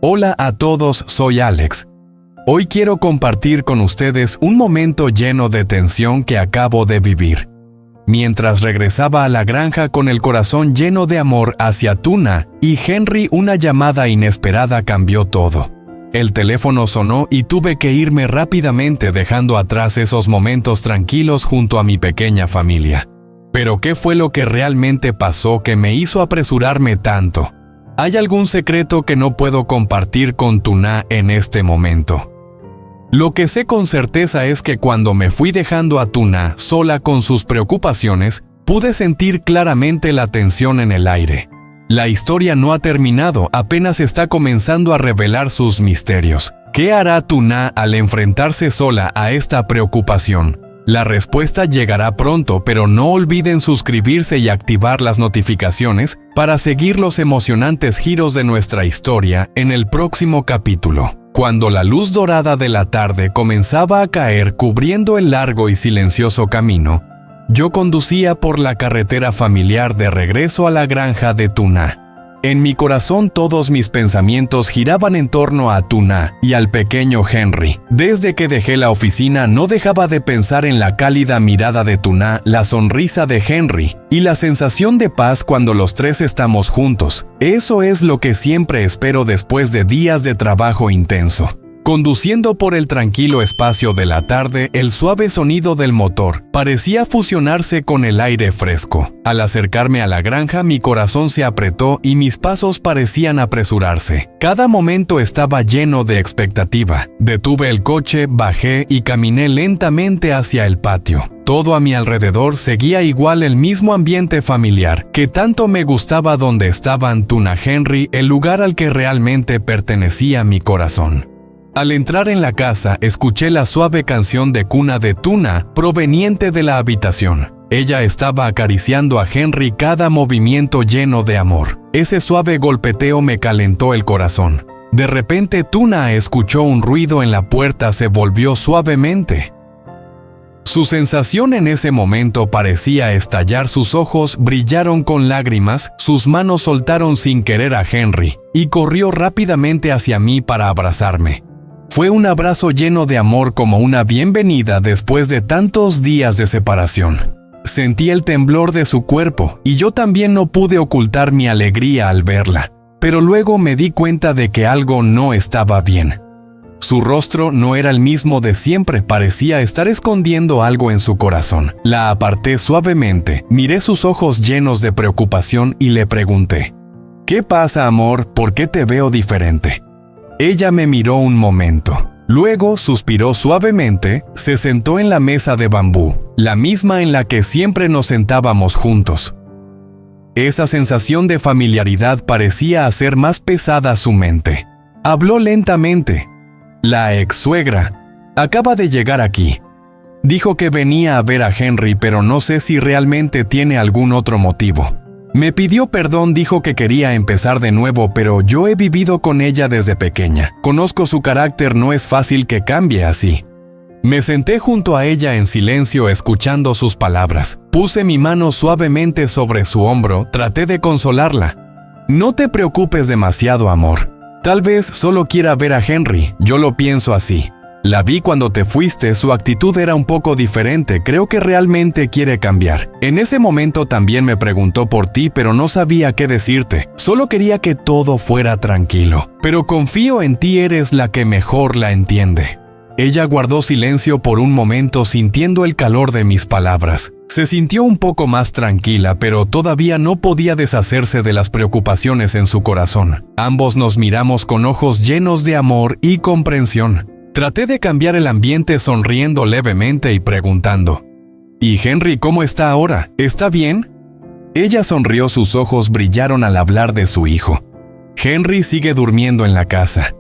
Hola a todos, soy Alex. Hoy quiero compartir con ustedes un momento lleno de tensión que acabo de vivir. Mientras regresaba a la granja con el corazón lleno de amor hacia Tuna y Henry, una llamada inesperada cambió todo. El teléfono sonó y tuve que irme rápidamente, dejando atrás esos momentos tranquilos junto a mi pequeña familia. Pero ¿qué fue lo que realmente pasó que me hizo apresurarme tanto? ¿Hay algún secreto que no puedo compartir con Tuna en este momento? Lo que sé con certeza es que cuando me fui dejando a Tuna sola con sus preocupaciones, pude sentir claramente la tensión en el aire. La historia no ha terminado, apenas está comenzando a revelar sus misterios. ¿Qué hará Tuna al enfrentarse sola a esta preocupación? La respuesta llegará pronto, pero no olviden suscribirse y activar las notificaciones para seguir los emocionantes giros de nuestra historia en el próximo capítulo. Cuando la luz dorada de la tarde comenzaba a caer cubriendo el largo y silencioso camino, yo conducía por la carretera familiar de regreso a la granja de Tuna. En mi corazón todos mis pensamientos giraban en torno a Tuna y al pequeño Henry. Desde que dejé la oficina no dejaba de pensar en la cálida mirada de Tuna, la sonrisa de Henry y la sensación de paz cuando los tres estamos juntos. Eso es lo que siempre espero después de días de trabajo intenso. Conduciendo por el tranquilo espacio de la tarde, el suave sonido del motor parecía fusionarse con el aire fresco. Al acercarme a la granja, mi corazón se apretó y mis pasos parecían apresurarse. Cada momento estaba lleno de expectativa. Detuve el coche, bajé y caminé lentamente hacia el patio. Todo a mi alrededor seguía igual, el mismo ambiente familiar que tanto me gustaba, donde estaban Tuna y Henry, el lugar al que realmente pertenecía mi corazón. Al entrar en la casa, escuché la suave canción de cuna de Tuna proveniente de la habitación. Ella estaba acariciando a Henry, cada movimiento lleno de amor. Ese suave golpeteo me calentó el corazón. De repente, Tuna escuchó un ruido en la puerta, se volvió suavemente. Su sensación en ese momento parecía estallar, sus ojos brillaron con lágrimas, sus manos soltaron sin querer a Henry y corrió rápidamente hacia mí para abrazarme. Fue un abrazo lleno de amor, como una bienvenida después de tantos días de separación. Sentí el temblor de su cuerpo y yo también no pude ocultar mi alegría al verla. Pero luego me di cuenta de que algo no estaba bien. Su rostro no era el mismo de siempre, parecía estar escondiendo algo en su corazón. La aparté suavemente, miré sus ojos llenos de preocupación y le pregunté: ¿qué pasa, amor? ¿Por qué te veo diferente? Ella me miró un momento. Luego suspiró suavemente, se sentó en la mesa de bambú, la misma en la que siempre nos sentábamos juntos. Esa sensación de familiaridad parecía hacer más pesada su mente. Habló lentamente. La ex-suegra acaba de llegar aquí. Dijo que venía a ver a Henry, pero no sé si realmente tiene algún otro motivo. Me pidió perdón, dijo que quería empezar de nuevo, pero yo he vivido con ella desde pequeña. Conozco su carácter, no es fácil que cambie así. Me senté junto a ella en silencio, escuchando sus palabras. Puse mi mano suavemente sobre su hombro, traté de consolarla. No te preocupes demasiado, amor. Tal vez solo quiera ver a Henry, yo lo pienso así. La vi cuando te fuiste, su actitud era un poco diferente, creo que realmente quiere cambiar. En ese momento también me preguntó por ti, pero no sabía qué decirte. Solo quería que todo fuera tranquilo. Pero confío en ti, eres la que mejor la entiende. Ella guardó silencio por un momento, sintiendo el calor de mis palabras. Se sintió un poco más tranquila, pero todavía no podía deshacerse de las preocupaciones en su corazón. Ambos nos miramos con ojos llenos de amor y comprensión. Traté de cambiar el ambiente sonriendo levemente y preguntando: ¿y Henry cómo está ahora? ¿Está bien? Ella sonrió, sus ojos brillaron al hablar de su hijo. Henry sigue durmiendo en la casa.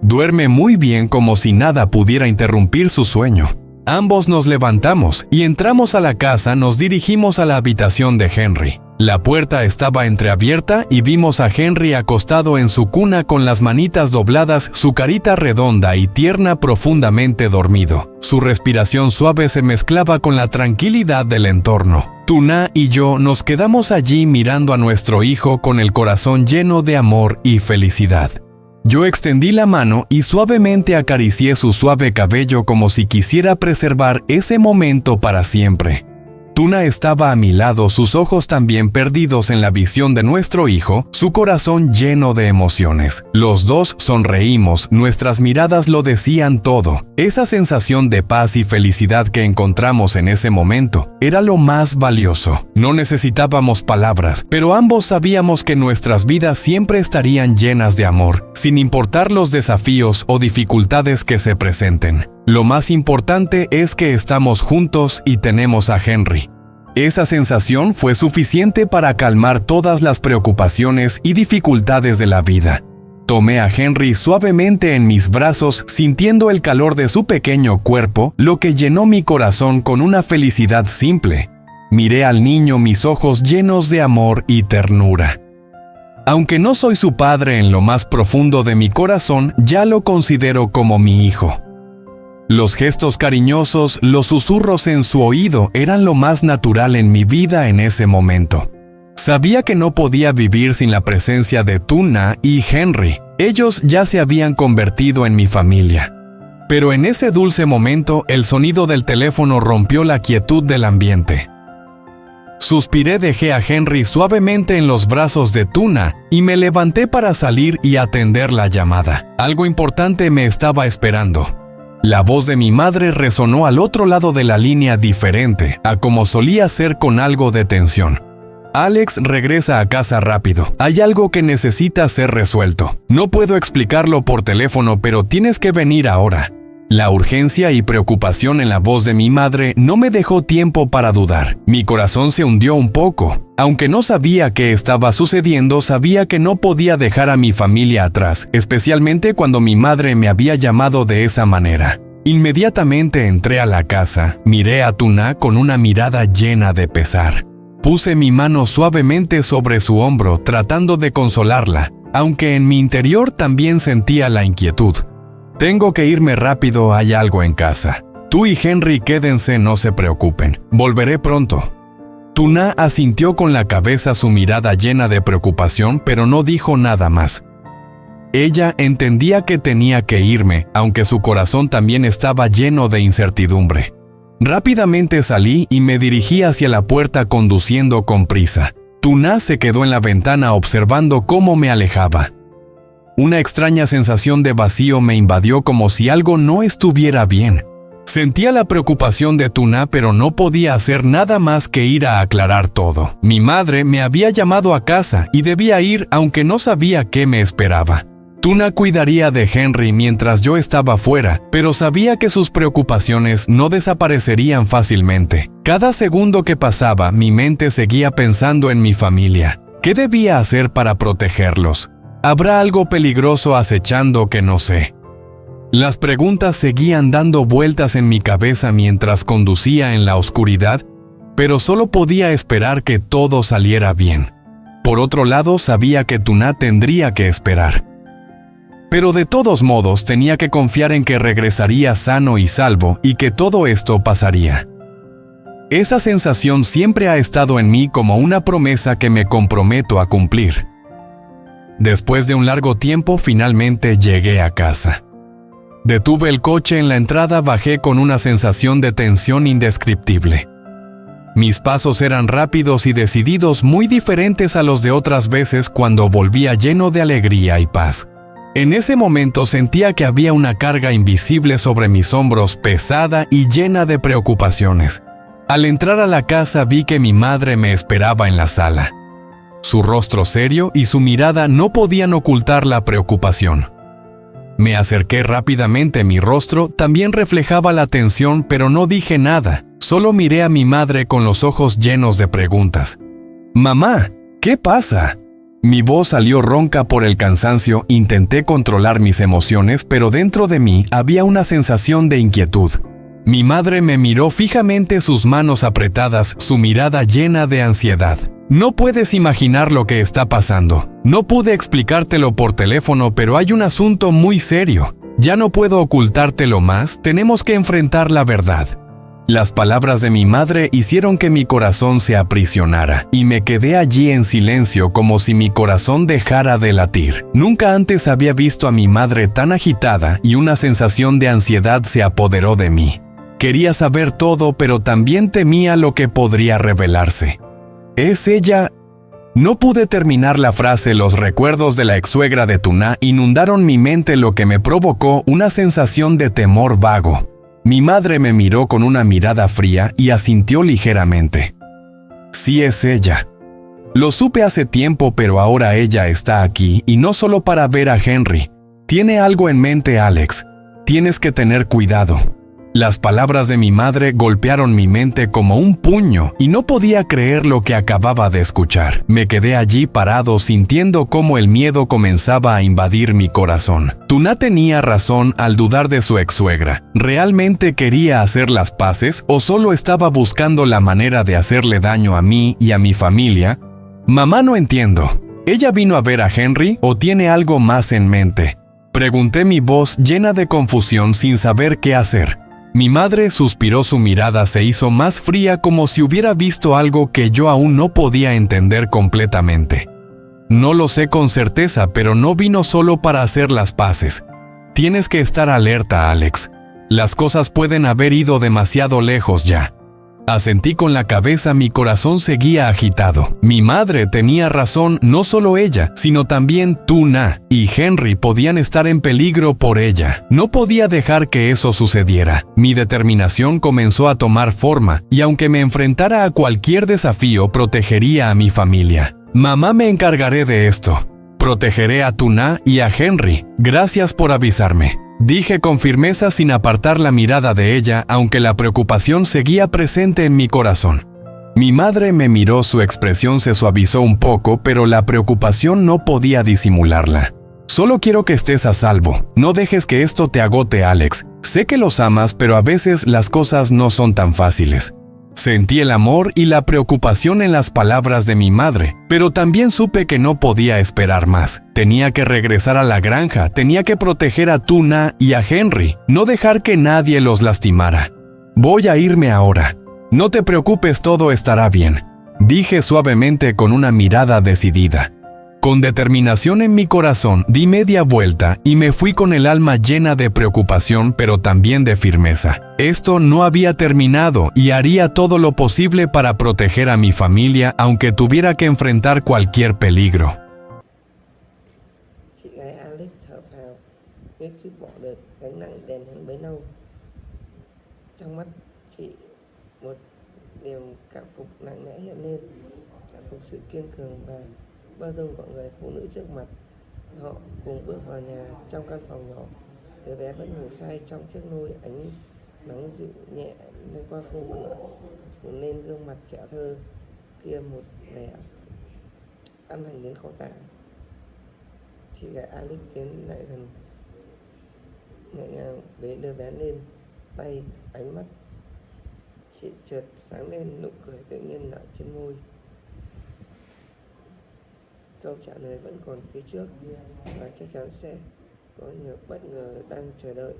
Duerme muy bien, como si nada pudiera interrumpir su sueño. Ambos nos levantamos y entramos a la casa, nos dirigimos a la habitación de Henry. La puerta estaba entreabierta y vimos a Henry acostado en su cuna con las manitas dobladas, su carita redonda y tierna, profundamente dormido. Su respiración suave se mezclaba con la tranquilidad del entorno. Tuna y yo nos quedamos allí mirando a nuestro hijo con el corazón lleno de amor y felicidad. Yo extendí la mano y suavemente acaricié su suave cabello como si quisiera preservar ese momento para siempre. Tuna estaba a mi lado, sus ojos también perdidos en la visión de nuestro hijo, su corazón lleno de emociones. Los dos sonreímos, nuestras miradas lo decían todo. Esa sensación de paz y felicidad que encontramos en ese momento era lo más valioso. No necesitábamos palabras, pero ambos sabíamos que nuestras vidas siempre estarían llenas de amor, sin importar los desafíos o dificultades que se presenten. Lo más importante es que estamos juntos y tenemos a Henry. Esa sensación fue suficiente para calmar todas las preocupaciones y dificultades de la vida. Tomé a Henry suavemente en mis brazos, sintiendo el calor de su pequeño cuerpo, lo que llenó mi corazón con una felicidad simple. Miré al niño, mis ojos llenos de amor y ternura. Aunque no soy su padre en lo más profundo de mi corazón, ya lo considero como mi hijo. Los gestos cariñosos, los susurros en su oído eran lo más natural en mi vida en ese momento. Sabía que no podía vivir sin la presencia de Tuna y Henry. Ellos ya se habían convertido en mi familia. Pero en ese dulce momento, el sonido del teléfono rompió la quietud del ambiente. Suspiré, dejé a Henry suavemente en los brazos de Tuna y me levanté para salir y atender la llamada. Algo importante me estaba esperando. La voz de mi madre resonó al otro lado de la línea, diferente a como solía ser, con algo de tensión. Alex, regresa a casa rápido. Hay algo que necesita ser resuelto. No puedo explicarlo por teléfono, pero tienes que venir ahora. La urgencia y preocupación en la voz de mi madre no me dejó tiempo para dudar. Mi corazón se hundió un poco. Aunque no sabía qué estaba sucediendo, sabía que no podía dejar a mi familia atrás, especialmente cuando mi madre me había llamado de esa manera. Inmediatamente entré a la casa, miré a Tuna con una mirada llena de pesar. Puse mi mano suavemente sobre su hombro, tratando de consolarla, aunque en mi interior también sentía la inquietud. Tengo que irme rápido, hay algo en casa. Tú y Henry quédense, no se preocupen. Volveré pronto. Tuna asintió con la cabeza, su mirada llena de preocupación, pero no dijo nada más. Ella entendía que tenía que irme, aunque su corazón también estaba lleno de incertidumbre. Rápidamente salí y me dirigí hacia la puerta, conduciendo con prisa. Tuna se quedó en la ventana observando cómo me alejaba. Una extraña sensación de vacío me invadió, como si algo no estuviera bien. Sentía la preocupación de Tuna, pero no podía hacer nada más que ir a aclarar todo. Mi madre me había llamado a casa y debía ir, aunque no sabía qué me esperaba. Tuna cuidaría de Henry mientras yo estaba fuera, pero sabía que sus preocupaciones no desaparecerían fácilmente. Cada segundo que pasaba, mi mente seguía pensando en mi familia. ¿Qué debía hacer para protegerlos? ¿Habrá algo peligroso acechando que no sé? Las preguntas seguían dando vueltas en mi cabeza mientras conducía en la oscuridad, pero solo podía esperar que todo saliera bien. Por otro lado, sabía que Tuna tendría que esperar. Pero de todos modos tenía que confiar en que regresaría sano y salvo y que todo esto pasaría. Esa sensación siempre ha estado en mí como una promesa que me comprometo a cumplir. Después de un largo tiempo, finalmente llegué a casa. Detuve el coche en la entrada, bajé con una sensación de tensión indescriptible. Mis pasos eran rápidos y decididos, muy diferentes a los de otras veces cuando volvía lleno de alegría y paz. En ese momento sentía que había una carga invisible sobre mis hombros, pesada y llena de preocupaciones. Al entrar a la casa vi que mi madre me esperaba en la sala. Su rostro serio y su mirada no podían ocultar la preocupación. Me acerqué rápidamente, mi rostro también reflejaba la tensión, pero no dije nada. Solo miré a mi madre con los ojos llenos de preguntas. «Mamá, ¿qué pasa?» Mi voz salió ronca por el cansancio. Intenté controlar mis emociones, pero dentro de mí había una sensación de inquietud. Mi madre me miró fijamente, sus manos apretadas, su mirada llena de ansiedad. «No puedes imaginar lo que está pasando. No pude explicártelo por teléfono, pero hay un asunto muy serio. Ya no puedo ocultártelo más, tenemos que enfrentar la verdad». Las palabras de mi madre hicieron que mi corazón se aprisionara, y me quedé allí en silencio como si mi corazón dejara de latir. Nunca antes había visto a mi madre tan agitada y una sensación de ansiedad se apoderó de mí. Quería saber todo, pero también temía lo que podría revelarse. ¿Es ella? No pude terminar la frase. Los recuerdos de la ex-suegra de Tuna inundaron mi mente, lo que me provocó una sensación de temor vago. Mi madre me miró con una mirada fría y asintió ligeramente. Sí, es ella. Lo supe hace tiempo, pero ahora ella está aquí, y no solo para ver a Henry. Tiene algo en mente, Alex. Tienes que tener cuidado. Las palabras de mi madre golpearon mi mente como un puño y no podía creer lo que acababa de escuchar. Me quedé allí parado, sintiendo cómo el miedo comenzaba a invadir mi corazón. Tuna tenía razón al dudar de su ex-suegra. ¿Realmente quería hacer las paces o solo estaba buscando la manera de hacerle daño a mí y a mi familia? Mamá, no entiendo. ¿Ella vino a ver a Henry o tiene algo más en mente? Pregunté, mi voz llena de confusión, sin saber qué hacer. Mi madre suspiró, su mirada se hizo más fría, como si hubiera visto algo que yo aún no podía entender completamente. No lo sé con certeza, pero no vino solo para hacer las paces. Tienes que estar alerta, Alex. Las cosas pueden haber ido demasiado lejos ya. Asentí con la cabeza, mi corazón seguía agitado. Mi madre tenía razón, no solo ella, sino también Tuna y Henry podían estar en peligro por ella. No podía dejar que eso sucediera. Mi determinación comenzó a tomar forma, y aunque me enfrentara a cualquier desafío, protegería a mi familia. Mamá, me encargaré de esto. Protegeré a Tuna y a Henry. Gracias por avisarme. Dije con firmeza, sin apartar la mirada de ella, aunque la preocupación seguía presente en mi corazón. Mi madre me miró, su expresión se suavizó un poco, pero la preocupación no podía disimularla. Solo quiero que estés a salvo. No dejes que esto te agote, Alex. Sé que los amas, pero a veces las cosas no son tan fáciles. Sentí el amor y la preocupación en las palabras de mi madre, pero también supe que no podía esperar más. Tenía que regresar a la granja, tenía que proteger a Tuna y a Henry, no dejar que nadie los lastimara. Voy a irme ahora. No te preocupes, todo estará bien, dije suavemente con una mirada decidida. Con determinación en mi corazón, di media vuelta y me fui con el alma llena de preocupación, pero también de firmeza. Esto no había terminado y haría todo lo posible para proteger a mi familia, aunque tuviera que enfrentar cualquier peligro. Chị gái Alex thở phào, biết chút bỏ được gánh nặng đèn hơn bấy lâu. Trong mắt chị, một niềm cảm phục nặng nề hiện lên, cảm phục sự kiên cường và bao dung của người phụ nữ trước mặt. Họ cùng bước vào nhà. Trong căn phòng nhỏ, đứa bé vẫn ngủ say trong chiếc nôi, ánh nắng dịu nhẹ lên qua khung cửa, phủ lên gương mặt trẻ thơ kia một vẻ ăn hành đến khó tả. Chị gái Alex tiến lại gần, nhẹ nhàng bế đứa bé lên tay, ánh mắt chị chợt sáng lên, nụ cười tự nhiên nở trên môi. Câu trả lời vẫn còn phía trước và chắc chắn sẽ có nhiều bất ngờ đang chờ đợi.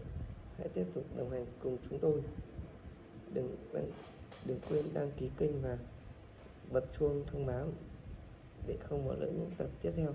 Hãy tiếp tục đồng hành cùng chúng tôi. Đừng quên đăng ký kênh và bật chuông thông báo để không bỏ lỡ những tập tiếp theo.